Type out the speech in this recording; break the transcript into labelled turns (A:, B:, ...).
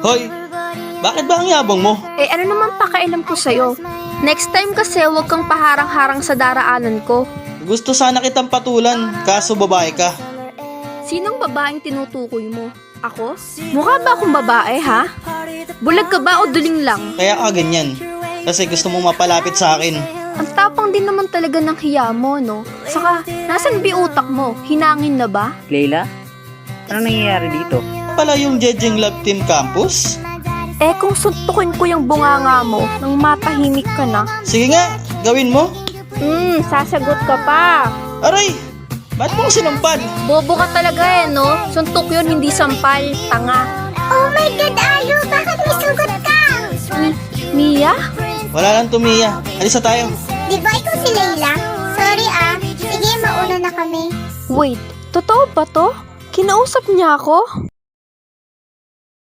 A: Hoy, bakit ba ang yabang mo?
B: Eh ano naman pakailam ko sa'yo? Next time kasi huwag kang paharang-harang sa daraanan ko.
A: Gusto sana kitang patulan, kaso babae ka.
B: Sinong babaeng tinutukoy mo? Ako? Mukha ba akong babae, ha? Bulag ka ba o duling lang?
A: Kaya ka ganyan. Kasi gusto mong mapalapit sa akin.
B: Ang tapang din naman talaga ng hiya mo, no? Saka, nasan bi utak mo? Hinangin na ba?
C: Layla? Anong nangyayari dito?
A: Pala yung Jejeng Love Team Campus?
B: Eh kung suntukin ko yung bunganga mo, nang matahimik ka na.
A: Sige nga, gawin mo.
B: Sasagot ka pa.
A: Aray, ba't mo ko sinampal?
B: Bobo ka talaga eh, no? Suntok yun, hindi sampal. Tanga.
D: Oh my God, Alu! Bakit may sugot ka?
B: Mia?
A: Wala lang tumiya. Alis na tayo.
D: Di ba ikaw si Layla? Sorry Sige, mauna na kami.
B: Wait, totoo ba to? Kinausap niya ako?